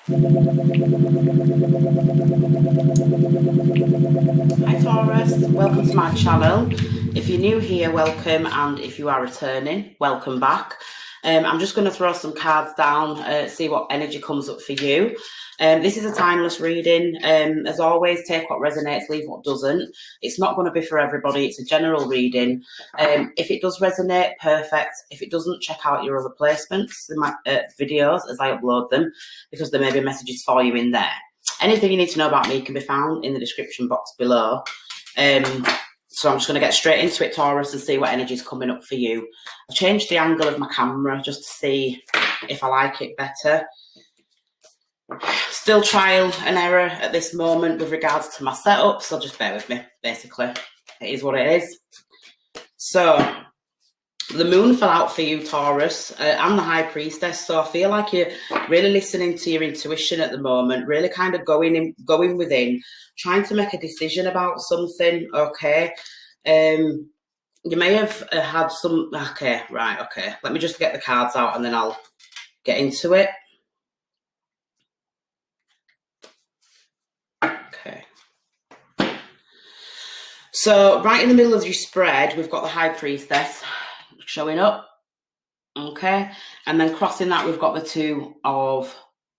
Hi Taurus, welcome to my channel. If you're new here, welcome, and if you are returning, welcome back. I'm just going to throw some cards down, see what energy comes up for you. This is a timeless reading. As always, take what resonates, leave what doesn't. It's not going to be for everybody. It's a general reading. If it does resonate, perfect. If it doesn't, check out your other placements, my videos as I upload them, because there may be messages for you in there. Anything you need to know about me can be found in the description box below. So I'm just going to get straight into it, Taurus, and see what energy is coming up for you. I've changed the angle of my camera just to see if I like it better. Still trial and error at this moment with regards to my setup, so just bear with me, basically. It is what it is. So, the moon fell out for you, Taurus. I'm the high priestess, so I feel like you're really listening to your intuition at the moment, really kind of going within, trying to make a decision about something, okay? You may have had some... Okay, right, okay. Let me just get the cards out and then I'll get into it. Okay. So, right in the middle of your spread, we've got the high priestess showing up. Okay, and then crossing that, we've got the Two of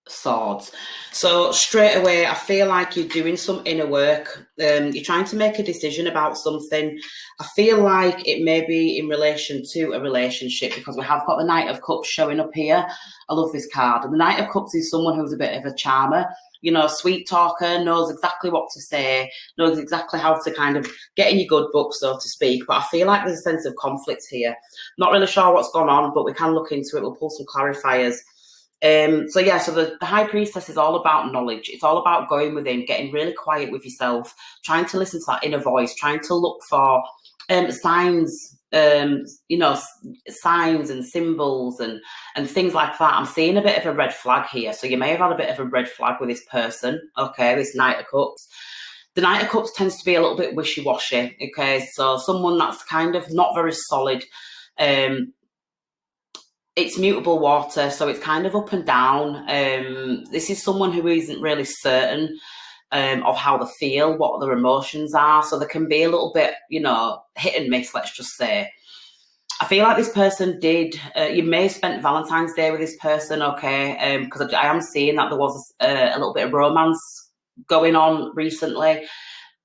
Swords. So straight away, I feel like you're doing some inner work. You're trying to make a decision about something. I feel like it may be in relation to a relationship, because we have got the Knight of Cups showing up here. I love this card. And the Knight of Cups is someone who's a bit of a charmer, you know, sweet talker, knows exactly what to say, knows exactly how to kind of get in your good book, so to speak. But I feel like there's a sense of conflict here. Not really sure what's gone on, but we can look into it. We'll pull some clarifiers. So the high priestess is all about knowledge. It's all about going within, getting really quiet with yourself, trying to listen to that inner voice, trying to look for signs, signs and symbols and things like that. I'm seeing a bit of a red flag here. So you may have had a bit of a red flag with this person, okay, this Knight of Cups. The Knight of Cups tends to be a little bit wishy-washy, okay? So someone that's kind of not very solid. It's mutable water, so it's kind of up and down. This is someone who isn't really certain of how they feel, what their emotions are. So they can be a little bit, hit and miss, let's just say. I feel like this person did, you may have spent Valentine's Day with this person, okay? Because I am seeing that there was a little bit of romance going on recently.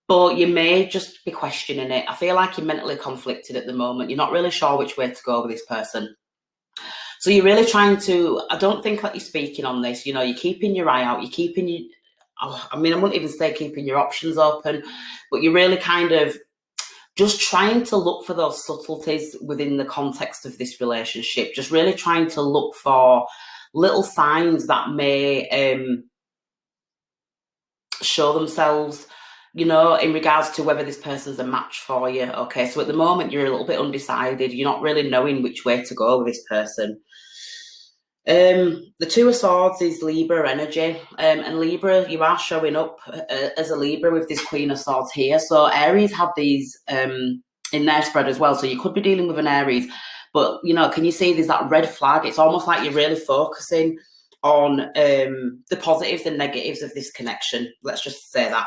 But you may just be questioning it. I feel like you're mentally conflicted at the moment. You're not really sure which way to go with this person. So you're really trying to, I don't think that you're speaking on this, you're keeping your eye out, you're keeping your, I wouldn't even say keeping your options open, but you're really kind of just trying to look for those subtleties within the context of this relationship, just really trying to look for little signs that may show themselves, in regards to whether this person's a match for you. Okay, so at the moment you're a little bit undecided. You're not really knowing which way to go with this person. The Two of Swords is Libra energy, and Libra, you are showing up as a Libra with this Queen of Swords here. So Aries have these in their spread as well. So you could be dealing with an Aries, but can you see there's that red flag? It's almost like you're really focusing on the positives and negatives of this connection. Let's just say that.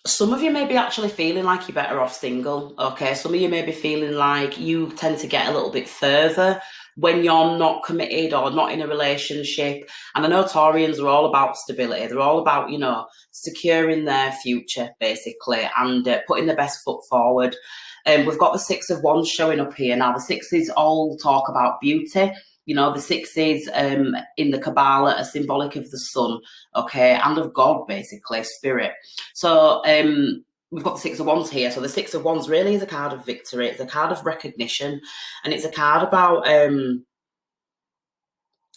Some of you may be actually feeling like you're better off single, okay? Some of you may be feeling like you tend to get a little bit further when you're not committed or not in a relationship. And I know Taurians are all about stability. They're all about, securing their future, basically, and putting the best foot forward. We've got the Six of Wands showing up here. Now, the Sixes all talk about beauty. The Sixes in the Kabbalah are symbolic of the sun, okay, and of God, basically, spirit. So we've got the Six of Wands here. So the Six of Wands really is a card of victory. It's a card of recognition, and it's a card about,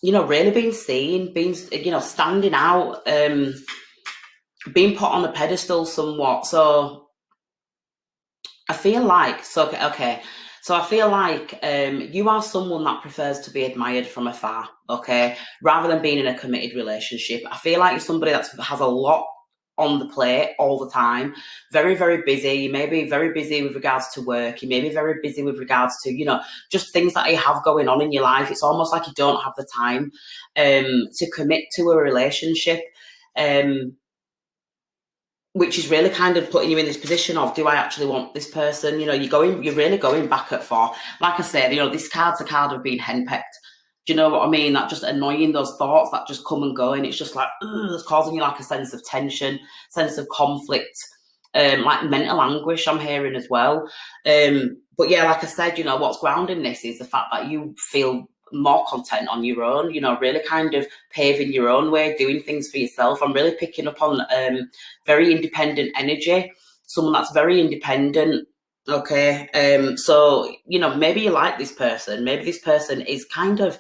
really being seen, being, standing out, being put on a pedestal somewhat. So I feel like, So I feel like you are someone that prefers to be admired from afar, okay, rather than being in a committed relationship. I feel like you're somebody that has a lot on the plate all the time, very, very busy. You may be very busy with regards to work. You may be very busy with regards to, just things that you have going on in your life. It's almost like you don't have the time to commit to a relationship, which is really kind of putting you in this position of, do I actually want this person? You're really going back at far. Like I said, this card's a card of being henpecked. Do you know what I mean? That just annoying, those thoughts that just come and go, and it's just like, it's causing you like a sense of tension, sense of conflict, like mental anguish I'm hearing as well. But yeah, like I said, what's grounding this is the fact that you feel more content on your own, really kind of paving your own way, doing things for yourself. I'm really picking up on very independent energy, someone that's very independent. Okay. So, maybe you like this person. Maybe this person is kind of,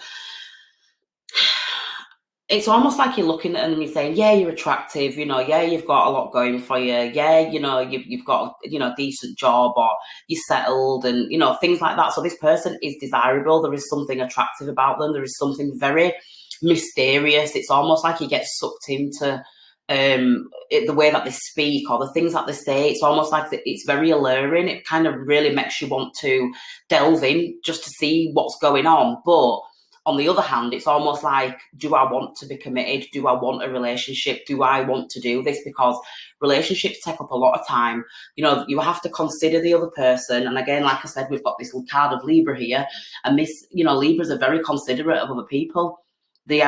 it's almost like you're looking at them and you're saying, yeah, you're attractive, yeah, you've got a lot going for you. Yeah, you've got, a decent job, or you're settled, and, things like that. So this person is desirable. There is something attractive about them. There is something very mysterious. It's almost like you get sucked into the way that they speak or the things that they say. It's almost like it's very alluring. It kind of really makes you want to delve in just to see what's going on. But on the other hand, it's almost like, do I want to be committed? Do I want a relationship? Do I want to do this? Because relationships take up a lot of time. You have to consider the other person. And again, like I said, we've got this little card of Libra here. And this, Libras are very considerate of other people. They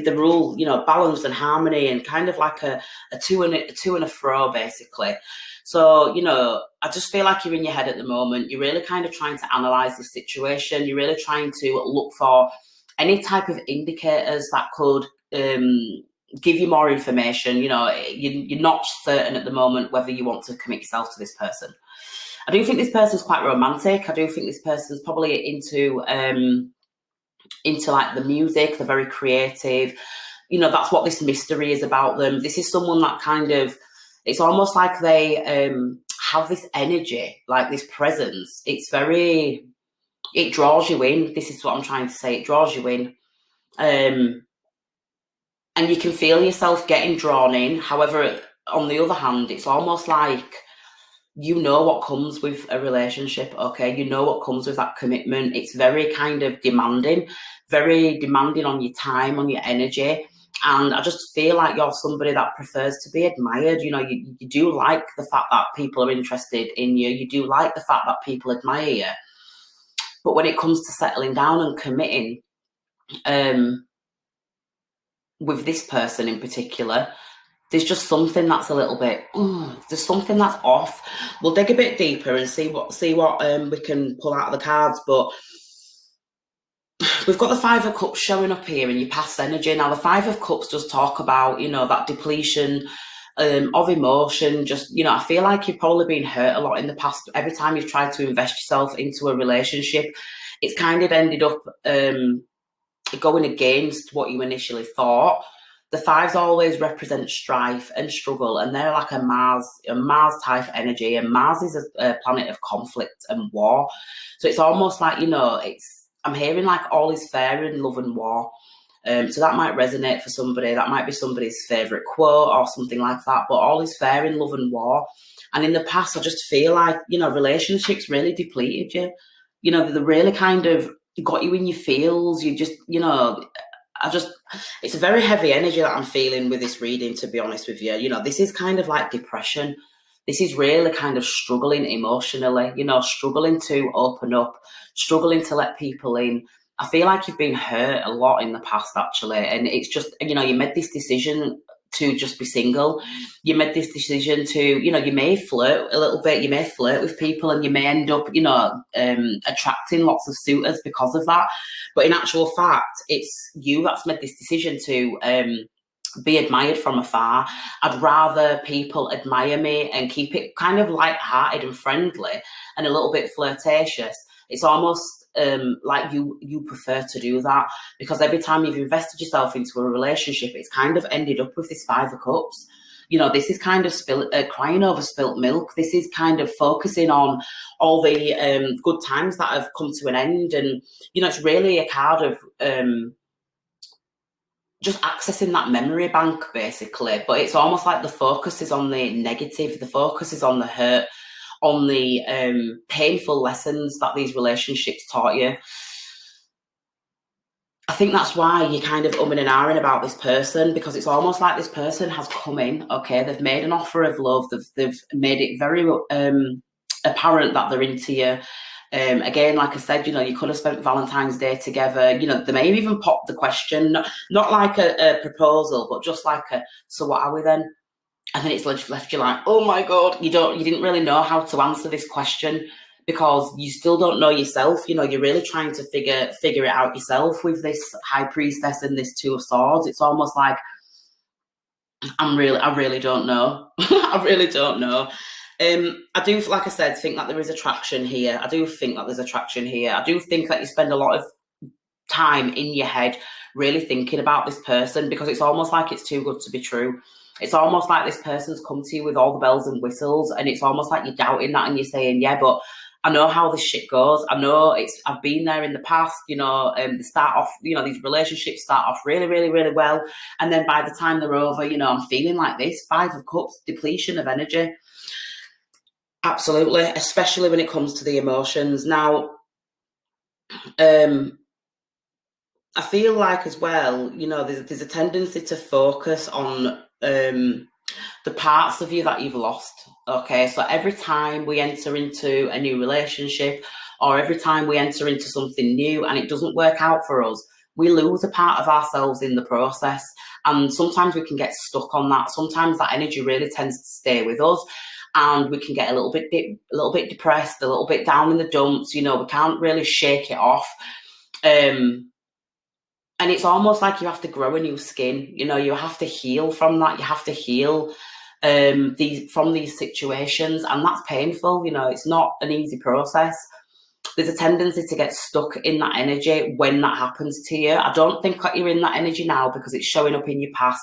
rule, balance and harmony, and kind of like a to and a fro, basically. So, I just feel like you're in your head at the moment. You're really kind of trying to analyze the situation. You're really trying to look for any type of indicators that could give you more information. You're not certain at the moment whether you want to commit yourself to this person. I do think this person's quite romantic. I do think this person's probably into like the music. They're very creative. That's what this mystery is about them. This is someone that kind of, it's almost like they have this energy, like this presence. It draws you in. This is what I'm trying to say. It draws you in. And you can feel yourself getting drawn in. However, on the other hand, it's almost like, what comes with a relationship, okay? What comes with that commitment. It's very kind of demanding on your time, on your energy. And I just feel like you're somebody that prefers to be admired. You do like the fact that people are interested in you. You do like the fact that people admire you. But when it comes to settling down and committing, with this person in particular, there's just something that's a little bit, there's something that's off. We'll dig a bit deeper and see what we can pull out of the cards. But we've got the Five of Cups showing up here in your past energy. Now, the Five of Cups does talk about, that depletion of emotion. Just, I feel like you've probably been hurt a lot in the past. Every time you've tried to invest yourself into a relationship, it's kind of ended up going against what you initially thought. The fives always represent strife and struggle, and they're like a Mars type energy, and Mars is a planet of conflict and war. So it's almost like, I'm hearing like all is fair in love and war. So that might resonate for somebody. That might be somebody's favourite quote or something like that. But all is fair in love and war. And in the past, I just feel like, relationships really depleted you. They really kind of got you in your feels. You just, it's a very heavy energy that I'm feeling with this reading, to be honest with you. This is kind of like depression. This is really kind of struggling emotionally, struggling to open up, struggling to let people in. I feel like you've been hurt a lot in the past, actually. And it's just, you made this decision to just be single. You made this decision to, you may flirt a little bit. You may flirt with people, and you may end up, attracting lots of suitors because of that. But in actual fact, it's you that's made this decision to be admired from afar. I'd rather people admire me and keep it kind of light-hearted and friendly and a little bit flirtatious. It's almost like you prefer to do that, because every time you've invested yourself into a relationship, it's kind of ended up with this Five of Cups. This is kind of crying over spilt milk. This is kind of focusing on all the good times that have come to an end. And, it's really a card of just accessing that memory bank, basically. But it's almost like the focus is on the negative, the focus is on the hurt, on the painful lessons that these relationships taught you. I think that's why you're kind of umming and ahhing about this person, because it's almost like this person has come in, okay, they've made an offer of love, they've made it very apparent that they're into you. Again, like I said, you could have spent Valentine's Day together. They may have even popped the question, not like a proposal, but just like so what are we then? And then it's left you like, oh my God, you didn't really know how to answer this question, because you still don't know yourself. You're really trying to figure it out yourself with this High Priestess and this Two of Swords. It's almost like, I really don't know. I really don't know. I do, like I said, think that there is attraction here. I do think that there's attraction here. I do think that you spend a lot of time in your head really thinking about this person, because it's almost like it's too good to be true. It's almost like this person's come to you with all the bells and whistles, and it's almost like you're doubting that, and you're saying, yeah, but I know how this shit goes. I know I've been there in the past, they start off, these relationships start off really, really, really well. And then by the time they're over, I'm feeling like this, 5 of Cups, depletion of energy. Absolutely, especially when it comes to the emotions. Now, I feel like as well, there's a tendency to focus on the parts of you that you've lost. Okay, so every time we enter into a new relationship, or every time we enter into something new and it doesn't work out for us, we lose a part of ourselves in the process. And sometimes we can get stuck on that. Sometimes that energy really tends to stay with us, and we can get a little bit depressed, a little bit down in the dumps. We can't really shake it off. And it's almost like you have to grow a new skin. You have to heal from that. You have to heal from these situations, and that's painful. It's not an easy process. There's a tendency to get stuck in that energy when that happens to you. I don't think that you're in that energy now because it's showing up in your past,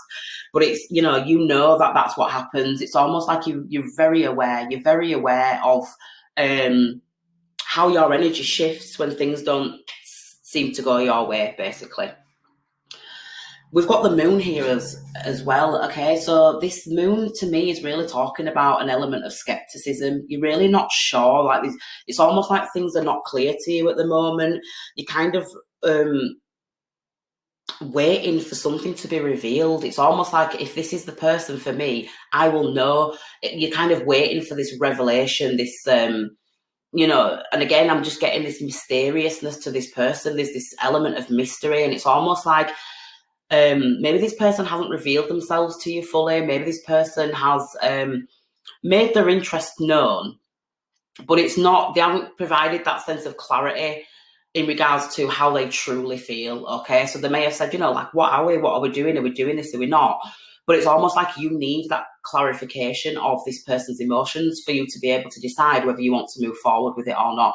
but it's that that's what happens. It's almost like you're very aware. You're very aware of how your energy shifts when things don't seem to go your way, basically. We've got the moon here as well, okay? So this moon, to me, is really talking about an element of skepticism. You're really not sure. Like it's almost like things are not clear to you at the moment. You're kind of waiting for something to be revealed. It's almost like, if this is the person for me, I will know. You're kind of waiting for this revelation, this... and again, I'm just getting this mysteriousness to this person. There's this element of mystery, and it's almost like maybe this person hasn't revealed themselves to you fully. Maybe this person has made their interest known, but they haven't provided that sense of clarity in regards to how they truly feel. Okay, so they may have said, like, what are we doing? Are we doing this? Are we not? But it's almost like you need that clarification of this person's emotions for you to be able to decide whether you want to move forward with it or not.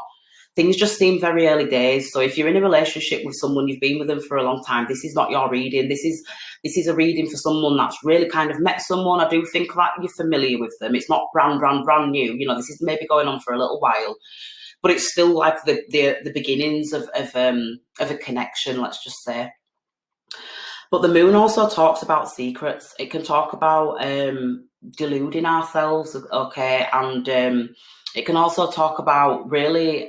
Things just seem very early days. So if you're in a relationship with someone, you've been with them for a long time, this is not your reading. This is a reading for someone that's really kind of met someone. I do think that you're familiar with them. It's not brand new. This is maybe going on for a little while, but it's still like the beginnings of a connection, let's just say. But the moon also talks about secrets. It can talk about deluding ourselves, okay, and it can also talk about really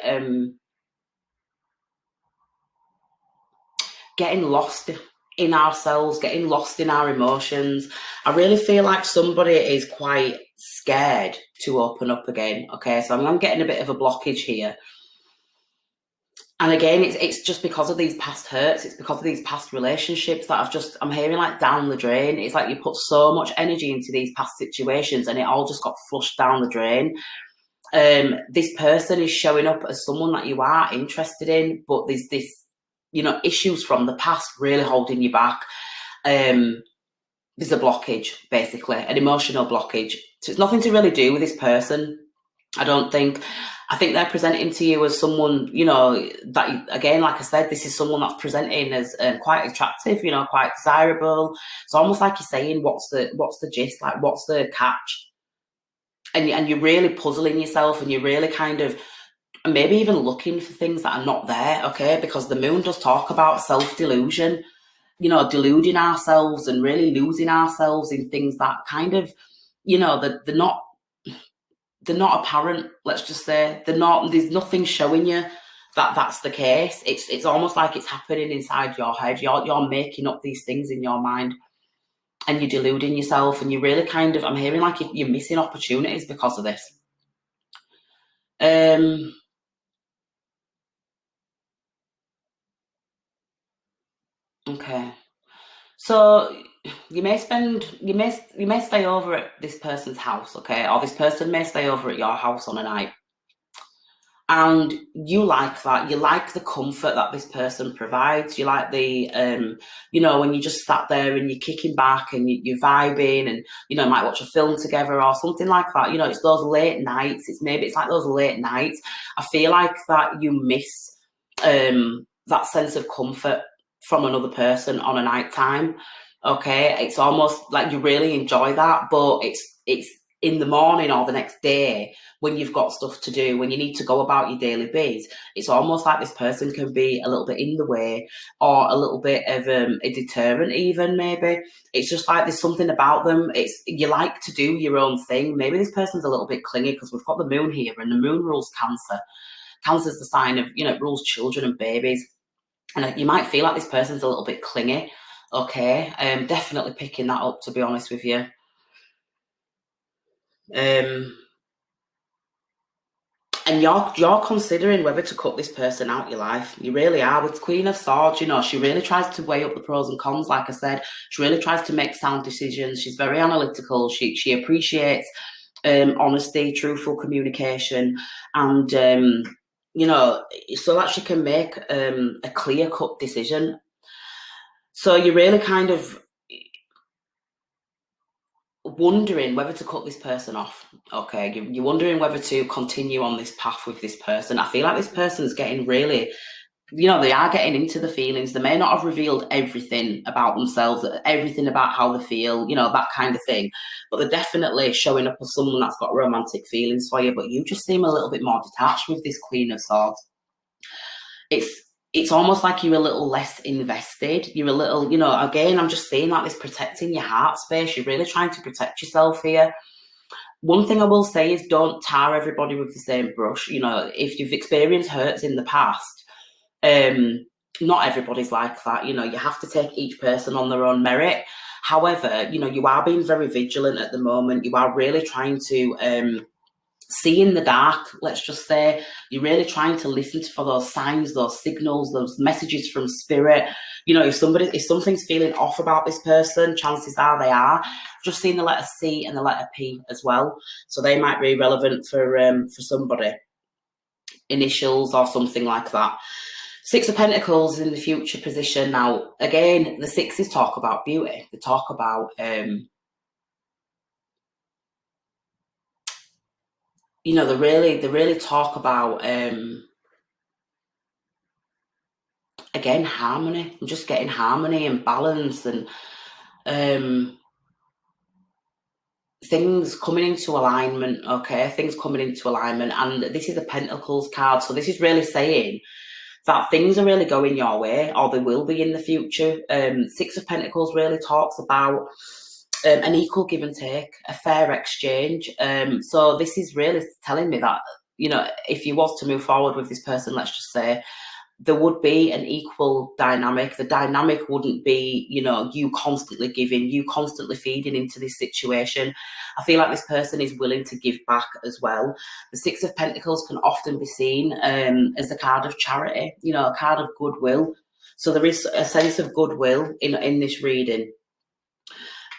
getting lost in ourselves, getting lost in our emotions. I really feel like somebody is quite scared to open up again, okay? So I'm getting a bit of a blockage here. And again, it's just because of these past hurts. It's because of these past relationships that I'm hearing like down the drain. It's like you put so much energy into these past situations and it all just got flushed down the drain. This person is showing up as someone that you are interested in, but there's this, issues from the past really holding you back. There's a blockage, basically, an emotional blockage. So it's nothing to really do with this person, I don't think. I think they're presenting to you as someone, that, again, like I said, this is someone that's presenting as quite attractive, quite desirable. It's almost like you're saying, what's the gist? Like, what's the catch? And you're really puzzling yourself, and you're really kind of maybe even looking for things that are not there, okay? Because the moon does talk about self-delusion. deluding ourselves and really losing ourselves in things that kind of, they're not apparent. Let's just say they're not. There's nothing showing you that that's the case. It's almost like it's happening inside your head. You're making up these things in your mind, and you're deluding yourself, and you really kind of. I'm hearing like you're missing opportunities because of this. Okay. So you may stay over at this person's house, okay, or this person may stay over at your house on a night. And you like that. You like the comfort that this person provides. You like the, when you just sat there and you're kicking back and you're vibing and, might watch a film together or something like that. It's those late nights. It's like those late nights. I feel like that you miss that sense of comfort from another person on a night time. Okay. It's almost like you really enjoy that, but it's in the morning or the next day when you've got stuff to do, when you need to go about your daily biz, it's almost like this person can be a little bit in the way or a little bit of a deterrent even, maybe. It's just like there's something about them. You like to do your own thing. Maybe this person's a little bit clingy because we've got the moon here and the moon rules Cancer. Cancer's the sign of, it rules children and babies. And you might feel like this person's a little bit clingy. Okay, definitely picking that up, to be honest with you. And you're considering whether to cut this person out your life. You really are. With Queen of Swords, she really tries to weigh up the pros and cons, like I said. She really tries to make sound decisions. She's very analytical. She appreciates honesty, truthful communication, and, so that she can make a clear-cut decision. So you're really kind of wondering whether to cut this person off. Okay, you're wondering whether to continue on this path with this person. I feel like this person's getting really, they are getting into the feelings. They may not have revealed everything about themselves, everything about how they feel, that kind of thing, but they're definitely showing up as someone that's got romantic feelings for you. But you just seem a little bit more detached with this Queen of Swords. It's almost like you're a little less invested. You're a little, again, I'm just saying like this protecting your heart space. You're really trying to protect yourself here. One thing I will say is don't tar everybody with the same brush. If you've experienced hurts in the past, not everybody's like that. You have to take each person on their own merit. However, you are being very vigilant at the moment. You are really trying to see in the dark, let's just say. You're really trying to listen for those signs, those signals, those messages from spirit. If something's feeling off about this person, chances are they are. I've just seen the letter C and the letter P as well, so they might be relevant for somebody. Initials or something like that. Six of Pentacles in the future position. Now, again, the sixes talk about beauty. They talk about they really talk about, again, harmony. I'm just getting harmony and balance and things coming into alignment, okay? Things coming into alignment. And this is a Pentacles card. So this is really saying that things are really going your way, or they will be in the future. Six of Pentacles really talks about an equal give and take, a fair exchange. So this is really telling me that, if you was to move forward with this person, let's just say, there would be an equal dynamic. The dynamic wouldn't be, you constantly giving, you constantly feeding into this situation. I feel like this person is willing to give back as well. The Six of Pentacles can often be seen as the card of charity, a card of goodwill. So there is a sense of goodwill in this reading.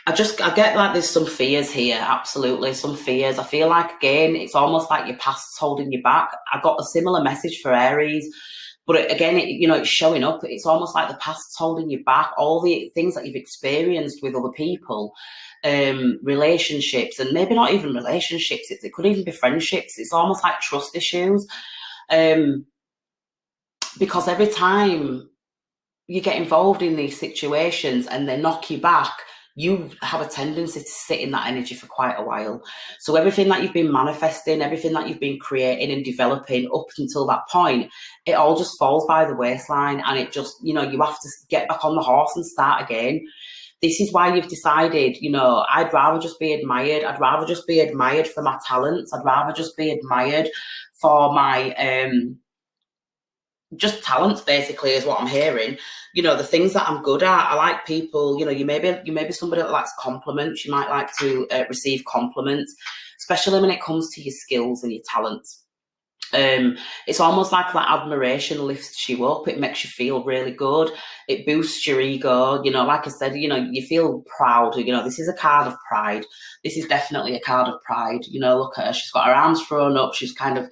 I get like there's some fears here, absolutely, some fears. I feel like, again, it's almost like your past's holding you back. I got a similar message for Aries, but again, it's showing up. It's almost like the past's holding you back. All the things that you've experienced with other people, relationships, and maybe not even relationships. It could even be friendships. It's almost like trust issues, because every time you get involved in these situations and they knock you back, you have a tendency to sit in that energy for quite a while. So everything that you've been manifesting, everything that you've been creating and developing up until that point, it all just falls by the waistline, and it just, you have to get back on the horse and start again. This is why you've decided, I'd rather just be admired. I'd rather just be admired for my talents. I'd rather just be admired for my just talents, basically, is what I'm hearing. The things that I'm good at. I like people. You may be somebody that likes compliments. You might like to receive compliments, especially when it comes to your skills and your talents. It's almost like that admiration lifts you up. It makes you feel really good. It boosts your ego. Like I said, you feel proud. This is a card of pride. This is definitely a card of pride. Look at her. She's got her arms thrown up. She's kind of,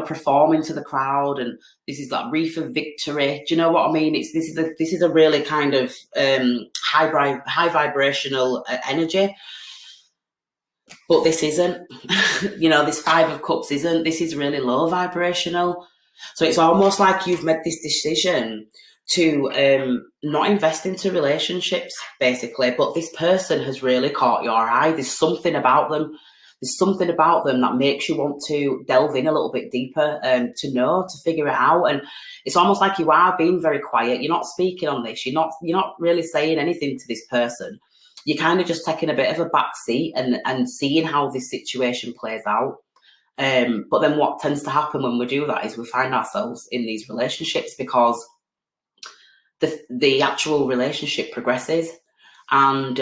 performing to the crowd, and this is like wreath of victory. Do you know what I mean? This is a really kind of high vibrational energy. But this isn't, this Five of Cups isn't. This is really low vibrational. So it's almost like you've made this decision to not invest into relationships, basically. But this person has really caught your eye. There's something about them. There's something about them that makes you want to delve in a little bit deeper, to figure it out. And it's almost like you are being very quiet. You're not speaking on this. You're not really saying anything to this person. You're kind of just taking a bit of a back seat and seeing how this situation plays out. But then what tends to happen when we do that is we find ourselves in these relationships because the actual relationship progresses, and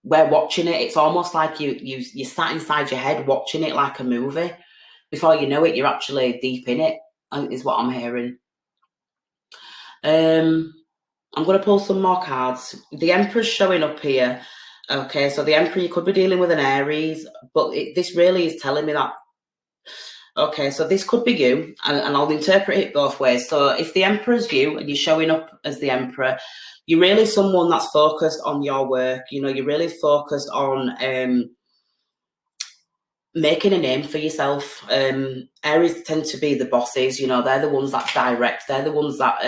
we're watching it. It's almost like you sat inside your head watching it like a movie. Before you know it, you're actually deep in it, is what I'm hearing. I'm going to pull some more cards. The Emperor's showing up here. Okay, so the Emperor, you could be dealing with an Aries, but this really is telling me that. Okay, so this could be you, and I'll interpret it both ways. So if the Emperor's you and you're showing up as the Emperor, you're really someone that's focused on your work. You're really focused on making a name for yourself. Aries tend to be the bosses. They're the ones that direct. They're the ones that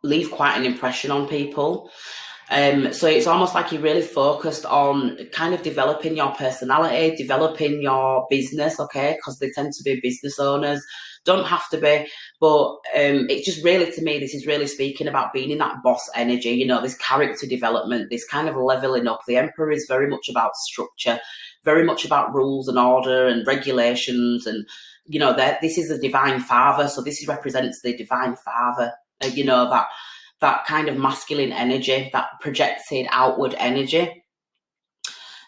leave quite an impression on people. So it's almost like you're really focused on kind of developing your personality, developing your business, okay? Because they tend to be business owners. Don't have to be, but it's just really, to me, this is really speaking about being in that boss energy, this character development, this kind of leveling up. The Emperor is very much about structure, very much about rules and order and regulations. And, this is a divine father. So this represents the divine father, that kind of masculine energy, that projected outward energy.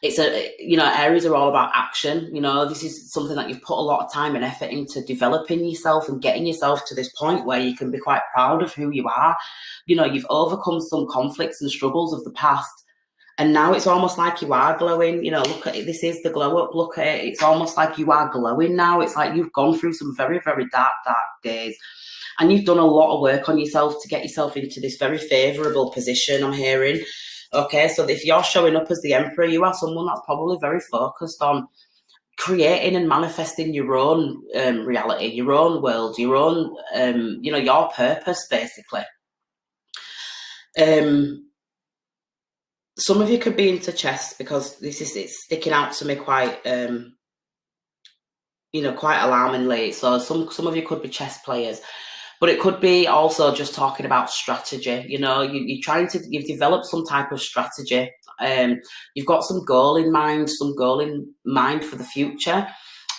It's Aries are all about action. This is something that you've put a lot of time and effort into developing yourself and getting yourself to this point where you can be quite proud of who you are. You've overcome some conflicts and struggles of the past, and now it's almost like you are glowing. Look at it. This is the glow up. Look at it. It's almost like you are glowing now. It's like you've gone through some very, very dark days. And you've done a lot of work on yourself to get yourself into this very favourable position, I'm hearing. Okay, so if you're showing up as the Emperor, you are someone that's probably very focused on creating and manifesting your own reality, your own world, your own, your purpose, basically. Some of you could be into chess, because it's sticking out to me quite, quite alarmingly. So some of you could be chess players. But it could be also just talking about strategy. You've developed some type of strategy. You've got some goal in mind for the future.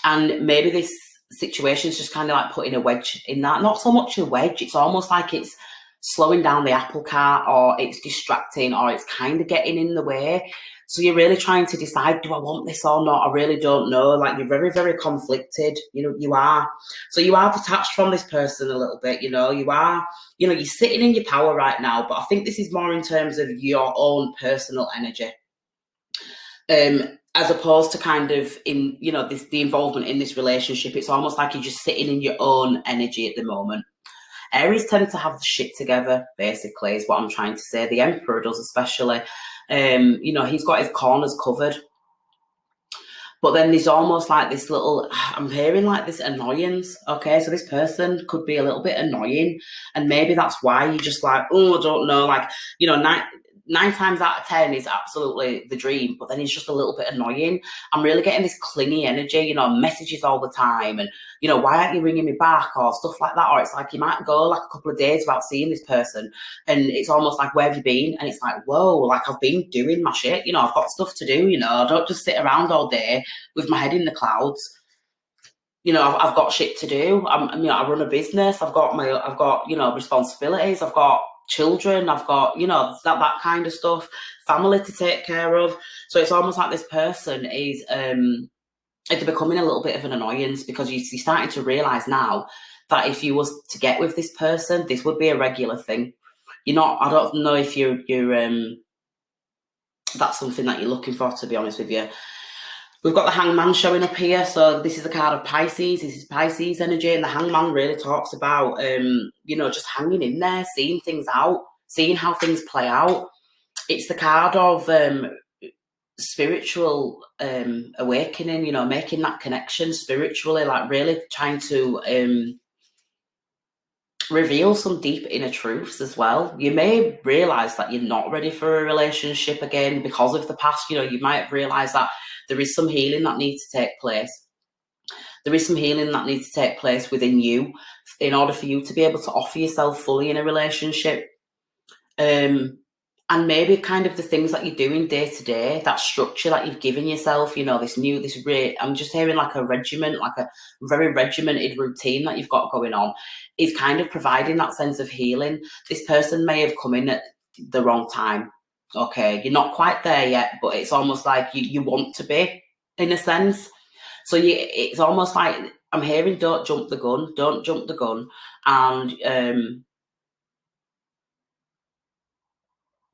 And maybe this situation is just kind of like putting a wedge in that. Not so much a wedge. It's almost like it's slowing down the apple cart, or it's distracting, or it's kind of getting in the way. So you're really trying to decide, do I want this or not? I really don't know. Like, you're very, very conflicted. You are. So you are detached from this person a little bit. You are, you're sitting in your power right now, but I think this is more in terms of your own personal energy. As opposed to kind of in, the involvement in this relationship. It's almost like you're just sitting in your own energy at the moment. Aries tend to have the shit together, basically, is what I'm trying to say. The Emperor does, especially. He's got his corners covered. But then there's almost like this little, I'm hearing like this annoyance. Okay, so this person could be a little bit annoying, and maybe that's why you're just like, oh, I don't know, like, 9 times out of 10 is absolutely the dream, but then he's just a little bit annoying. I'm really getting this clingy energy, you know, messages all the time, and, you know, why aren't you ringing me back, or stuff like that. Or it's like you might go like a couple of days without seeing this person, and it's almost like, where have you been? And it's like, whoa, like I've been doing my shit, you know, I've got stuff to do, you know, I don't just sit around all day with my head in the clouds. You know, I've got shit to do. You know, I run a business. I've got, you know, responsibilities. I've got children. I've got, you know, that kind of stuff. Family to take care of. So it's almost like this person is it's becoming a little bit of an annoyance, because you're starting to realise now that if you was to get with this person, this would be a regular thing. You're not. I don't know if you're that's something that you're looking for, to be honest with you. We've got the Hangman showing up here. So this is a card of Pisces. This is Pisces energy. And the Hangman really talks about, you know, just hanging in there, seeing things out, seeing how things play out. It's the card of spiritual awakening, you know, making that connection spiritually, like really trying to reveal some deep inner truths as well. You may realise that you're not ready for a relationship again because of the past. You know, you might realise that there is some healing that needs to take place. There is some healing that needs to take place within you in order for you to be able to offer yourself fully in a relationship. And maybe kind of the things that you're doing day to day, that structure that you've given yourself, you know, I'm just hearing like a regiment, like a very regimented routine that you've got going on, is kind of providing that sense of healing. This person may have come in at the wrong time. Okay, you're not quite there yet, but it's almost like you want to be, in a sense. So it's almost like I'm hearing, don't jump the gun, and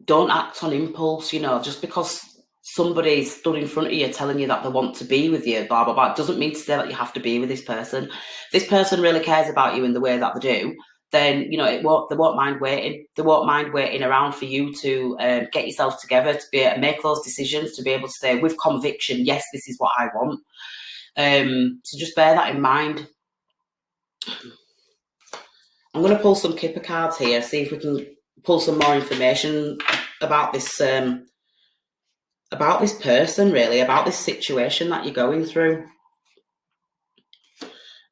don't act on impulse, you know, just because somebody stood in front of you telling you that they want to be with you, blah, blah, blah, doesn't mean to say that you have to be with this person. If this person really cares about you in the way that they do, then, you know, they won't mind waiting. They won't mind waiting around for you to get yourself together, to be able to make those decisions, to be able to say with conviction, yes, this is what I want. So just bear that in mind. I'm going to pull some Kipper cards here, see if we can pull some more information about this person, really, about this situation that you're going through.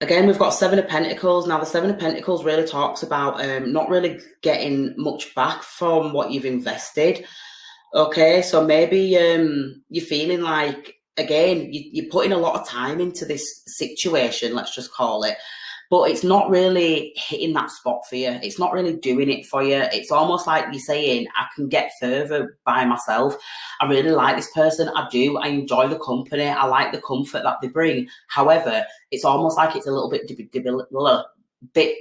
Again, we've got Seven of Pentacles. Now, the Seven of Pentacles really talks about not really getting much back from what you've invested. Okay, so maybe you're feeling like, again, you're putting a lot of time into this situation, let's just call it, but it's not really hitting that spot for you. It's not really doing it for you. It's almost like you're saying, I can get further by myself. I really like this person. I do. I enjoy the company. I like the comfort that they bring. However, it's almost like it's a little bit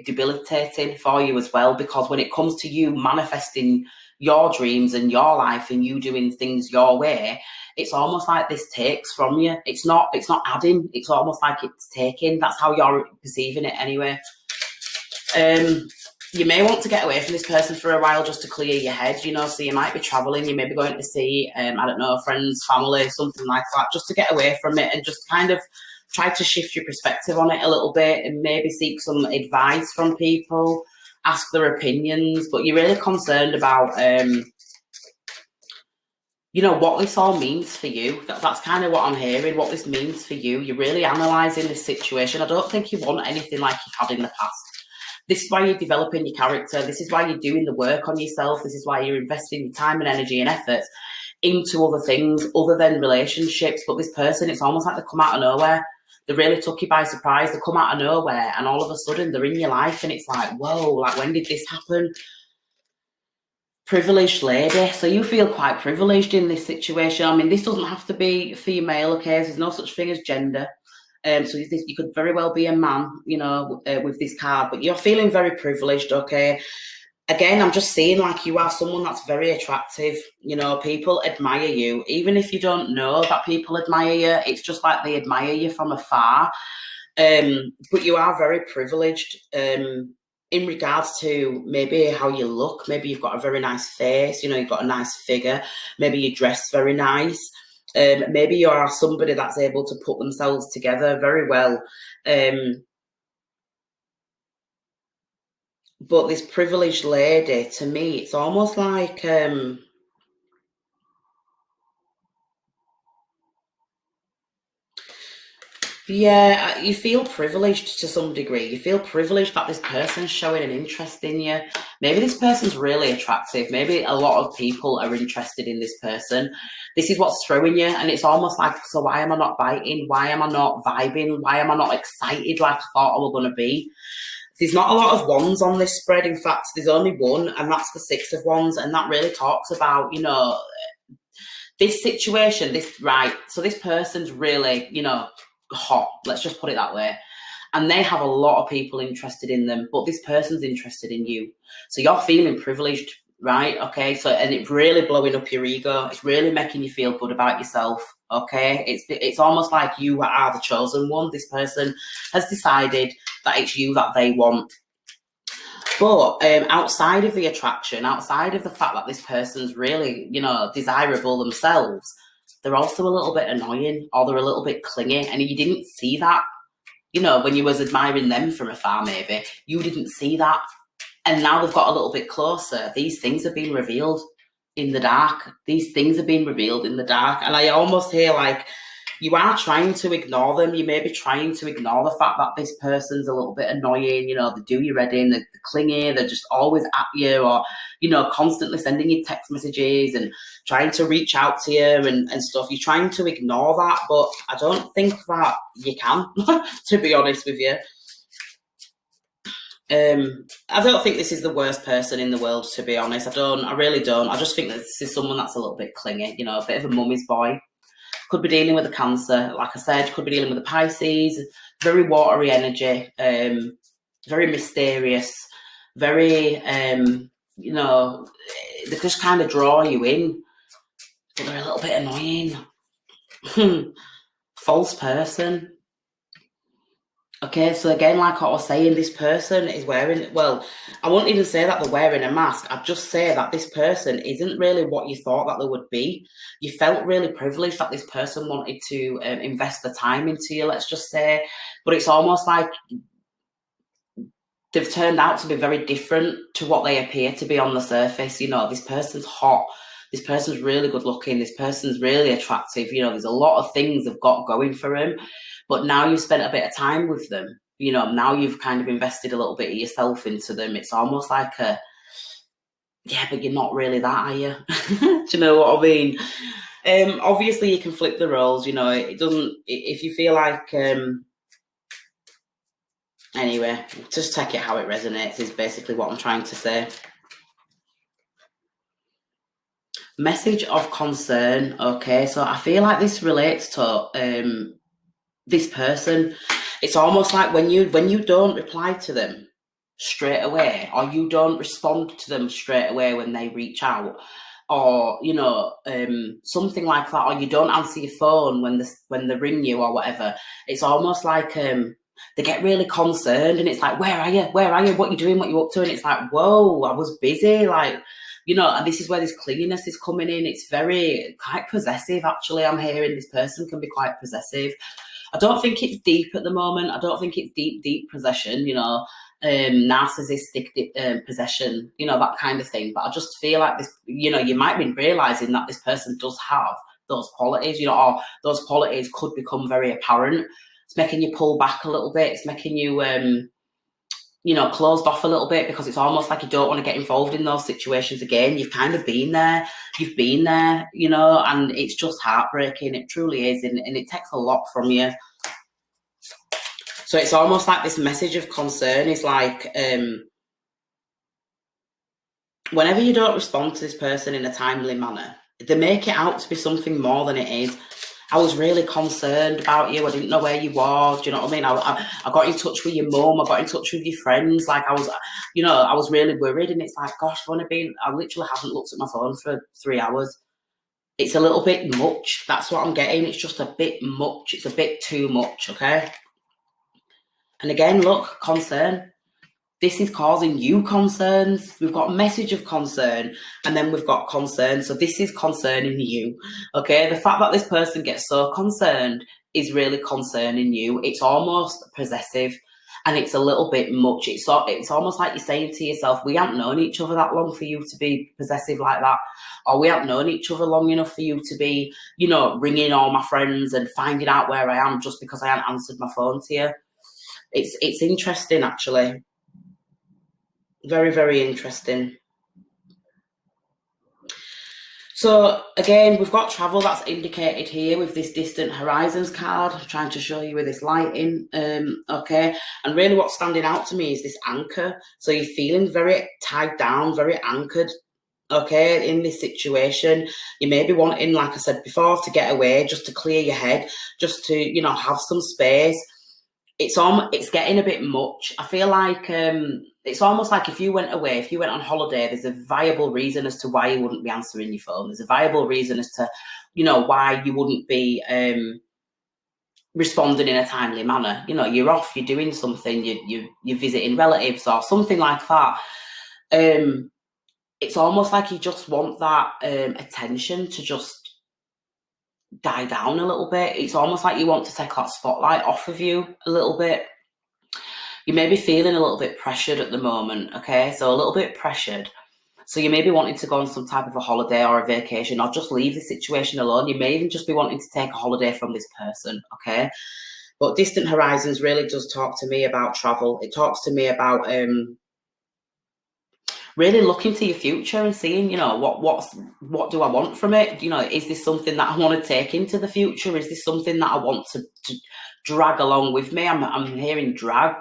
debilitating for you as well, because when it comes to you manifesting your dreams and your life and you doing things your way, it's almost like this takes from you. It's not adding, it's almost like it's taking. That's how you're perceiving it anyway. You may want to get away from this person for a while just to clear your head, you know, so you might be traveling, you may be going to see, I don't know, friends, family, something like that, just to get away from it and just kind of try to shift your perspective on it a little bit, and maybe seek some advice from people, ask their opinions. But you're really concerned about, you know, what this all means for you. That's kind of what I'm hearing, what this means for you. You're really analysing this situation. I don't think you want anything like you've had in the past. This is why you're developing your character. This is why you're doing the work on yourself. This is why you're investing your time and energy and effort into other things other than relationships. But this person, it's almost like they come out of nowhere. They really took you by surprise. They come out of nowhere and all of a sudden they're in your life, and it's like, whoa, like when did this happen? Privileged lady. So you feel quite privileged in this situation. I mean, this doesn't have to be female, okay? There's no such thing as gender. So you could very well be a man, you know, with this card, but you're feeling very privileged, okay? Again, I'm just seeing like you are someone that's very attractive. You know, people admire you. Even if you don't know that people admire you, it's just like they admire you from afar. But you are very privileged in regards to maybe how you look. Maybe you've got a very nice face, you know, you've got a nice figure. Maybe you dress very nice. Maybe you are somebody that's able to put themselves together very well. But this privileged lady, to me, it's almost like Yeah, you feel privileged to some degree. You feel privileged that this person's showing an interest in you. Maybe this person's really attractive. Maybe a lot of people are interested in this person. This is what's throwing you, and it's almost like, so why am I not biting? Why am I not vibing? Why am I not excited like I thought I was going to be? There's not a lot of wands on this spread. In fact, there's only one, and that's the Six of Wands, and that really talks about, this situation, so this person's really, hot, let's just put it that way. And they have a lot of people interested in them, but this person's interested in you. So you're feeling privileged, right? Okay, so, and it's really blowing up your ego. It's really making you feel good about yourself, okay? It's almost like you are the chosen one. This person has decided that it's you that they want. But outside of the attraction, outside of the fact that this person's really, desirable themselves, they're also a little bit annoying, or they're a little bit clingy, and you didn't see that, when you was admiring them from afar, maybe, you didn't see that. And now they've got a little bit closer. These things have been revealed in the dark. These things have been revealed in the dark. And I almost hear like, you are trying to ignore them. You may be trying to ignore the fact that this person's a little bit annoying. They do your head in, they're clingy, they're just always at you, or, constantly sending you text messages and trying to reach out to you and stuff. You're trying to ignore that, but I don't think that you can, to be honest with you. I don't think this is the worst person in the world, to be honest. I really don't. I just think that this is someone that's a little bit clingy, a bit of a mummy's boy. Could be dealing with a Cancer, like I said, could be dealing with a Pisces, very watery energy, very mysterious, very, they just kind of draw you in, but they're a little bit annoying. False person. Okay, so again, like I was saying, this person is wearing, well, I won't even say that they're wearing a mask. I'd just say that this person isn't really what you thought that they would be. You felt really privileged that this person wanted to invest the time into you, let's just say. But it's almost like they've turned out to be very different to what they appear to be on the surface. This person's hot. This person's really good looking. This person's really attractive. There's a lot of things they've got going for him. But now you've spent a bit of time with them, now you've kind of invested a little bit of yourself into them. It's almost like yeah, but you're not really that, are you? Do you know what I mean? Obviously, you can flip the roles, it doesn't, if you feel like, anyway, just take it how it resonates is basically what I'm trying to say. Message of concern, okay, so I feel like this relates to this person. It's almost like when you don't reply to them straight away, or you don't respond to them straight away when they reach out, or something like that, or you don't answer your phone when they ring you or whatever. It's almost like they get really concerned, and it's like, where are you, what are you doing, what are you up to? And it's like, whoa, I was busy, like, and this is where this clinginess is coming in. It's very quite possessive, actually. I'm hearing this person can be quite possessive. I don't think it's deep at the moment. I don't think it's deep possession, narcissistic possession, that kind of thing. But I just feel like this, you might be realizing that this person does have those qualities, or those qualities could become very apparent. It's making you pull back a little bit. It's making you, closed off a little bit, because it's almost like you don't want to get involved in those situations again. You've kind of been there. You've been there, and it's just heartbreaking. It truly is, and it takes a lot from you. So it's almost like this message of concern is like, whenever you don't respond to this person in a timely manner, they make it out to be something more than it is. I was really concerned about you. I didn't know where you were. Do you know what I mean? I got in touch with your mum. I got in touch with your friends. Like I was really worried. And it's like, gosh, I literally haven't looked at my phone for 3 hours. It's a little bit much. That's what I'm getting. It's just a bit much. It's a bit too much, okay? And again, look, concern. This is causing you concerns. We've got a message of concern, and then we've got concern. So this is concerning you, okay? The fact that this person gets so concerned is really concerning you. It's almost possessive. and it's a little bit much. It's almost like you're saying to yourself, we haven't known each other that long for you to be possessive like that, or we haven't known each other long enough for you to be, you know, ringing all my friends and finding out where I am just because I haven't answered my phone to you. It's interesting, actually. Very, very interesting. So again, we've got travel that's indicated here with this distant horizons card. I'm trying to show you with this lighting. Okay, and really what's standing out to me is this anchor. So you're feeling very tied down, very anchored, okay, in this situation. You may be wanting, like I said before, to get away, just to clear your head, just to, you know, have some space. It's getting a bit much. I feel like it's almost like if you went away, if you went on holiday, there's a viable reason as to why you wouldn't be answering your phone. There's a viable reason as to, you know, why you wouldn't be responding in a timely manner. You know, you're off, you're doing something, you're visiting relatives or something like that. It's almost like you just want that attention to just die down a little bit. It's almost like you want to take that spotlight off of you a little bit. You may be feeling a little bit pressured at the moment, okay? So a little bit pressured. So you may be wanting to go on some type of a holiday or a vacation or just leave the situation alone. You may even just be wanting to take a holiday from this person, okay? But distant horizons really does talk to me about travel. It talks to me about really looking to your future and seeing, you know, what do I want from it? You know, is this something that I want to take into the future? Is this something that I want to drag along with me? I'm hearing drag.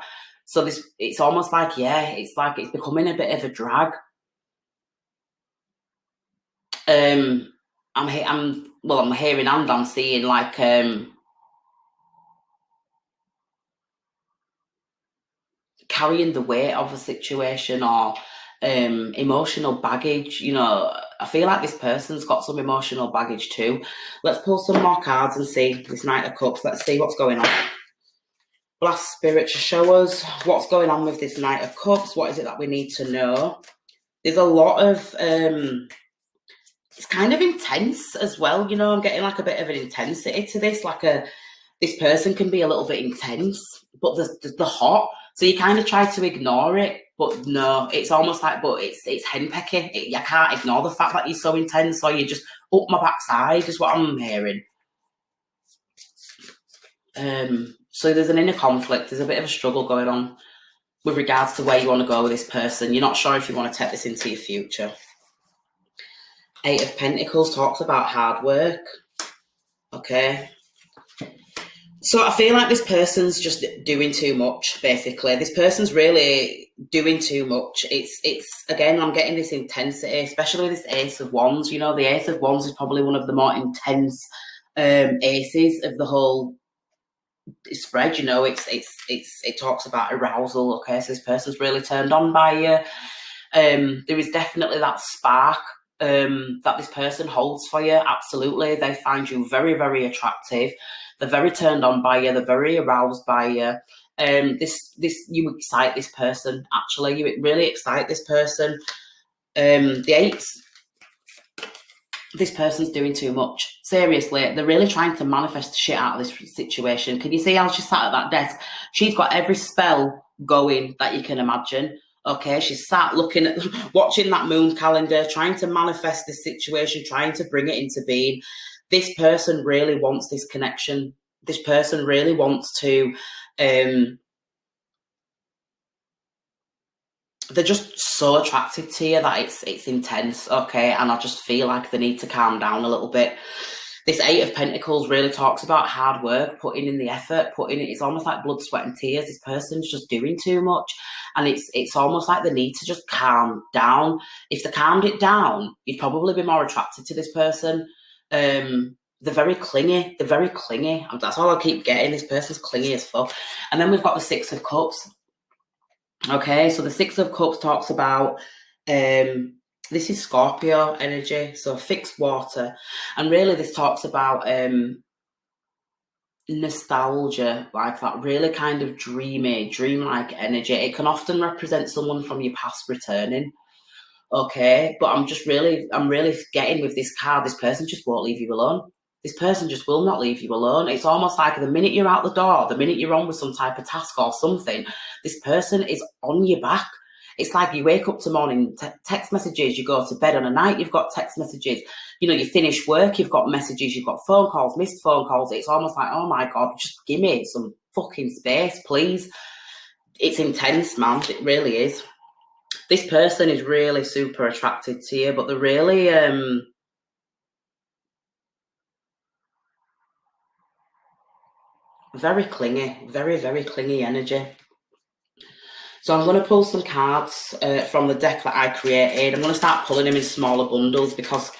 So it's almost like, yeah, it's like it's becoming a bit of a drag. I'm hearing and I'm seeing like carrying the weight of a situation or emotional baggage. You know, I feel like this person's got some emotional baggage too. Let's pull some more cards and see this Knight of Cups. Let's see what's going on. Blast Spirit to show us what's going on with this Knight of Cups. What is it that we need to know? There's a lot of it's kind of intense as well. You know, I'm getting like a bit of an intensity to this. Like this person can be a little bit intense, but the hot. So you kind of try to ignore it, but no, it's almost like, but it's henpecky. You can't ignore the fact that you're so intense, or you just up my backside is what I'm hearing. So there's an inner conflict. There's a bit of a struggle going on with regards to where you want to go with this person. You're not sure if you want to take this into your future. Eight of Pentacles talks about hard work. Okay. So I feel like this person's just doing too much, basically. This person's really doing too much. It's again, I'm getting this intensity, especially this Ace of Wands. You know, the Ace of Wands is probably one of the more intense aces of the whole spread. You know, it talks about arousal. Okay, so this person's really turned on by you. There is definitely that spark that this person holds for you. Absolutely, they find you very, very attractive. They're very turned on by you. They're very aroused by you. You excite this person. Actually, you really excite this person. The eights. This person's doing too much. Seriously, they're really trying to manifest the shit out of this situation. Can you see how she sat at that desk? She's got every spell going that you can imagine. Okay, she's sat looking at, watching that moon calendar, trying to manifest this situation, trying to bring it into being. This person really wants this connection. This person really wants to, they're just so attracted to you that it's intense, okay? And I just feel like they need to calm down a little bit. This Eight of Pentacles really talks about hard work, putting in the effort, it's almost like blood, sweat and tears. This person's just doing too much. And it's almost like they need to just calm down. If they calmed it down, you'd probably be more attracted to this person. They're very clingy. They're very clingy. That's all I keep getting. This person's clingy as fuck. And then we've got the Six of Cups. Okay, so the Six of Cups talks about this is Scorpio energy, so fixed water. And really this talks about nostalgia, like that really kind of dreamlike energy. It can often represent someone from your past returning. Okay, but I'm really getting with this card, this person just won't leave you alone. this person just will not leave you alone. It's almost like the minute you're out the door, the minute you're on with some type of task or something, this person is on your back. It's like you wake up to morning, text messages, you go to bed on a night, you've got text messages, you know, you finish work, you've got messages, you've got phone calls, missed phone calls. It's almost like, oh my God, just give me some fucking space, please. It's intense, man. It really is. This person is really super attracted to you, but they're really, very clingy, very, very clingy energy. So I'm going to pull some cards from the deck that I created. I'm going to start pulling them in smaller bundles because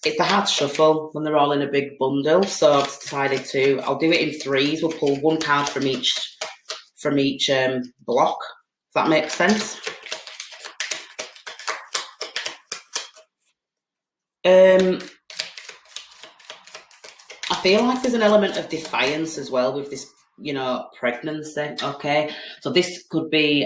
it's a hard shuffle when they're all in a big bundle. So I've decided I'll do it in threes. We'll pull one card from each block. If that makes sense. I feel like there's an element of defiance as well with this, you know, pregnancy. Okay, so this could be,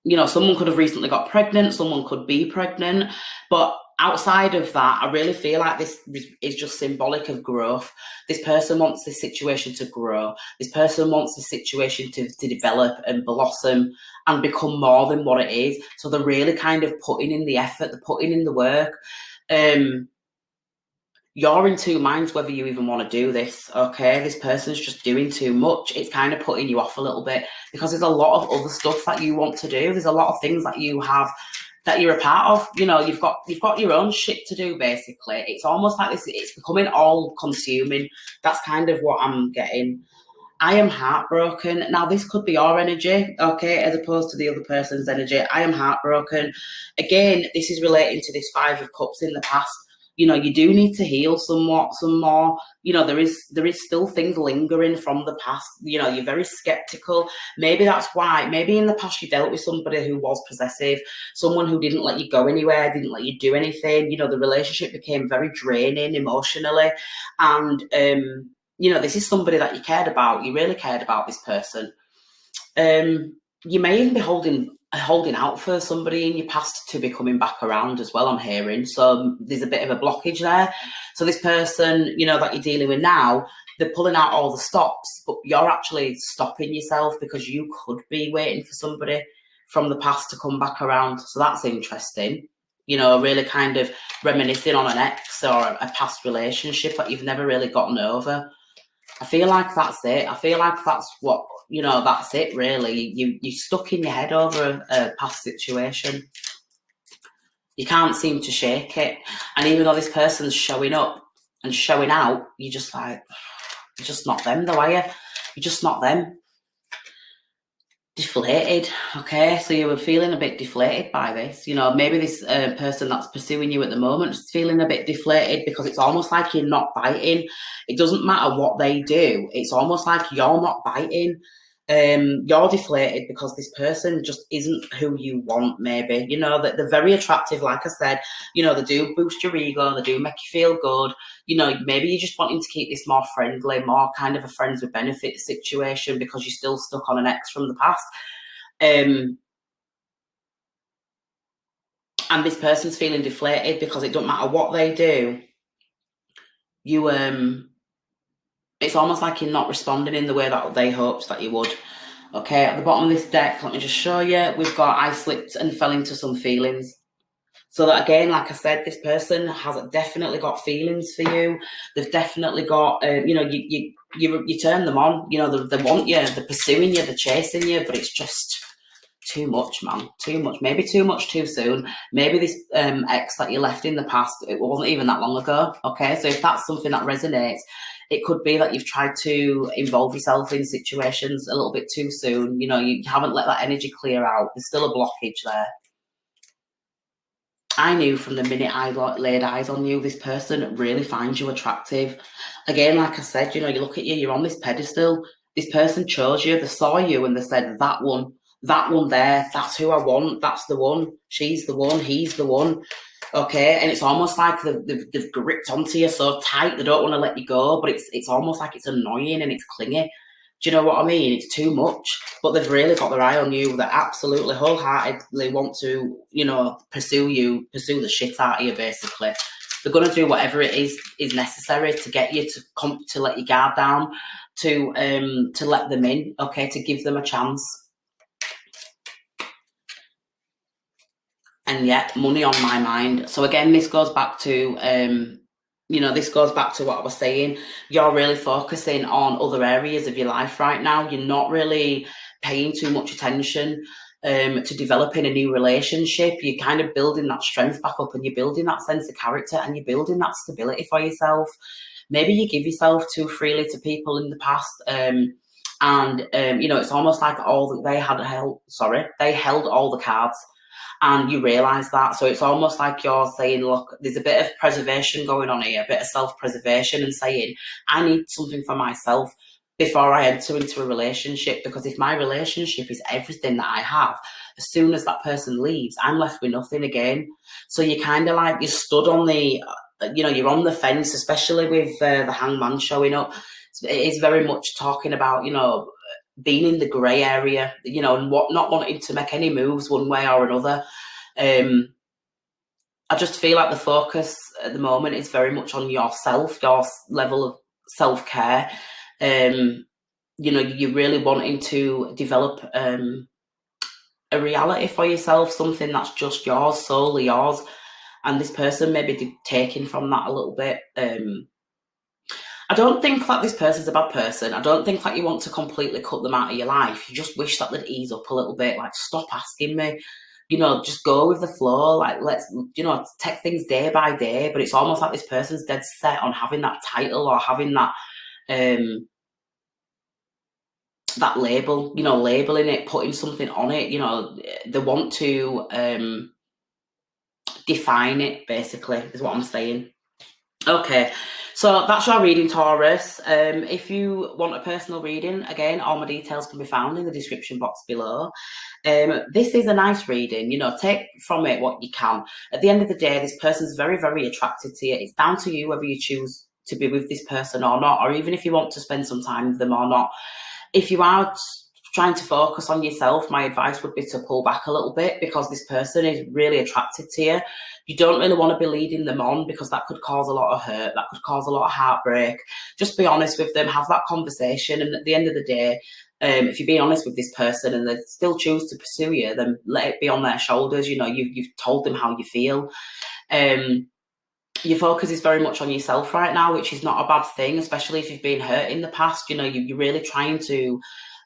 you know, someone could have recently got pregnant, someone could be pregnant, but outside of that, I really feel like this is just symbolic of growth. This person wants this situation to grow. This person wants this situation to develop and blossom and become more than what it is. So they're really kind of putting in the effort, they're putting in the work. You're in two minds whether you even want to do this, okay? This person's just doing too much. It's kind of putting you off a little bit because there's a lot of other stuff that you want to do. There's a lot of things that you have that you're a part of. You know, you've got your own shit to do, basically. It's almost like this, it's becoming all consuming. That's kind of what I'm getting. I am heartbroken. Now, this could be your energy, okay, as opposed to the other person's energy. I am heartbroken. Again, this is relating to this Five of Cups in the past. You know, you do need to heal some more. You know, there is still things lingering from the past. You know, you're very skeptical. Maybe that's why. Maybe in the past you dealt with somebody who was possessive, someone who didn't let you go anywhere, didn't let you do anything. You know, the relationship became very draining emotionally. And, you know, this is somebody that you cared about. You really cared about this person. You may even be holding out for somebody in your past to be coming back around as well, I'm hearing. So there's a bit of a blockage there. So this person, you know, that you're dealing with now, they're pulling out all the stops, but you're actually stopping yourself because you could be waiting for somebody from the past to come back around. So that's interesting. You know, really kind of reminiscing on an ex or a past relationship that you've never really gotten over. I feel like that's it. I feel like that's what, you know, that's it really. You're stuck in your head over a past situation. You can't seem to shake it. And even though this person's showing up and showing out, you're just like, you're just not them though, are you? You're just not them. Deflated, okay? So you were feeling a bit deflated by this. You know, maybe this person that's pursuing you at the moment is feeling a bit deflated because it's almost like you're not biting. It doesn't matter what they do. It's almost like you're not biting. You're deflated because this person just isn't who you want, maybe. You know, that they're very attractive, like I said. You know, they do boost your ego, they do make you feel good. You know, maybe you're just wanting to keep this more friendly, more kind of a friends with benefits situation because you're still stuck on an ex from the past. And this person's feeling deflated because it don't matter what they do. You it's almost like you're not responding in the way that they hoped that you would. Okay, at the bottom of this deck, let me just show you, we've got I slipped and fell into some feelings. So that again, like I said, this person has definitely got feelings for you. They've definitely got, you know, you turn them on. You know, they want you, they're pursuing you, they're chasing you, but it's just too much, man. Too much. Maybe too much too soon. Maybe this ex that you left in the past, it wasn't even that long ago. Okay, so if that's something that resonates, it could be that you've tried to involve yourself in situations a little bit too soon. You know, you haven't let that energy clear out. There's still a blockage there. I knew from the minute I laid eyes on you, this person really finds you attractive. Again, like I said, you know, you look at you, you're on this pedestal. This person chose you, they saw you and they said, that one there, that's who I want, that's the one, she's the one, he's the one. Okay, and it's almost like they've gripped onto you so tight, they don't want to let you go, but it's almost like it's annoying and it's clingy. Do you know what I mean? It's too much, but they've really got their eye on you. They absolutely wholeheartedly want to, you know, pursue the shit out of you, basically. They're going to do whatever it is necessary to get you to let your guard down, to let them in, okay, to give them a chance. And yet, money on my mind. So again, this goes back to this goes back to what I was saying. You're really focusing on other areas of your life right now. You're not really paying too much attention to developing a new relationship. You're kind of building that strength back up, and you're building that sense of character, and you're building that stability for yourself. Maybe you give yourself too freely to people in the past, and it's almost like they held all the cards. And you realise that. So it's almost like you're saying, look, there's a bit of preservation going on here, a bit of self-preservation, and saying, I need something for myself before I enter into a relationship, because if my relationship is everything that I have, as soon as that person leaves, I'm left with nothing again. So you kind of like, you're stood on the, you're on the fence, especially with the Hangman showing up. It is very much talking about, being in the grey area, and not wanting to make any moves one way or another. I just feel like the focus at the moment is very much on yourself, your level of self-care. You're really wanting to develop a reality for yourself, something that's just yours, solely yours. And this person may be taking from that a little bit. I don't think that this person's a bad person. I don't think that you want to completely cut them out of your life. You just wish that they'd ease up a little bit. Like, stop asking me. Just go with the flow. Like, let's, take things day by day. But it's almost like this person's dead set on having that title or having that that label, labeling it, putting something on it. They want to define it, basically, is what I'm saying. Okay, so that's your reading, Taurus. If you want a personal reading, again, all my details can be found in the description box below. This is a nice reading, take from it what you can. At the end of the day, this person's very, very attracted to you. It's down to you whether you choose to be with this person or not, or even if you want to spend some time with them or not. If you are trying to focus on yourself, my advice would be to pull back a little bit, because this person is really attracted to you. You don't really want to be leading them on, because that could cause a lot of hurt, that could cause a lot of heartbreak. Just be honest with them, have that conversation, and at the end of the day, if you're being honest with this person and they still choose to pursue you, then let it be on their shoulders. You've told them how you feel. Your focus is very much on yourself right now, which is not a bad thing, especially if you've been hurt in the past. You're really trying to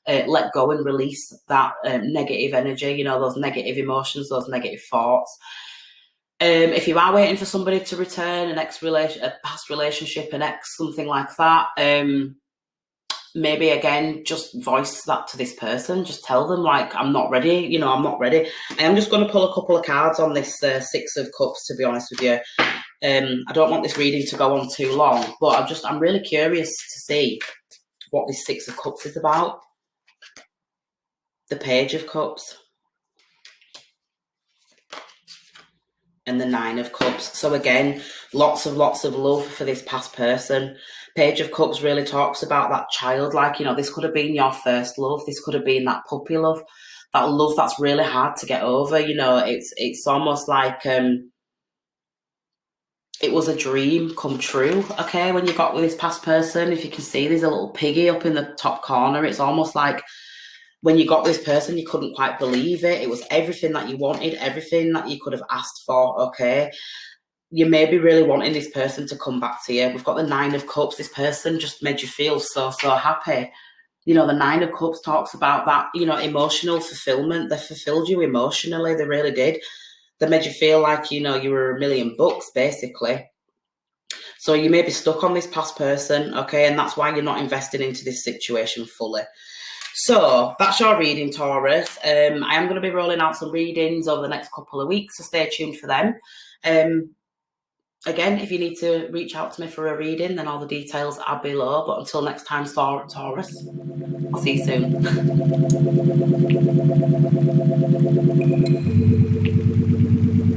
let go and release that negative energy, those negative emotions, those negative thoughts. If you are waiting for somebody to return, a past relationship, an ex, something like that, maybe again, just voice that to this person. Just tell them, like, I'm not ready, I'm not ready. I am just going to pull a couple of cards on this Six of Cups, to be honest with you. I don't want this reading to go on too long, but I'm really curious to see what this Six of Cups is about. The Page of Cups and the Nine of Cups. So again, lots of love for this past person. Page of Cups really talks about that child, like, this could have been your first love. This could have been that puppy love, that love that's really hard to get over. It's almost like it was a dream come true, okay, when you got with this past person. If you can see, there's a little piggy up in the top corner. It's almost like when you got this person, you couldn't quite believe it. It was everything that you wanted, everything that you could have asked for, okay? You may be really wanting this person to come back to you. We've got the Nine of Cups. This person just made you feel so, so happy. The Nine of Cups talks about that, emotional fulfillment. They fulfilled you emotionally. They really did. They made you feel like, you were $1,000,000, basically. So you may be stuck on this past person, okay? And that's why you're not investing into this situation fully. So that's your reading, Taurus. I am going to be rolling out some readings over the next couple of weeks, so stay tuned for them. Again, if you need to reach out to me for a reading, then all the details are below. But until next time, Taurus, I'll see you soon.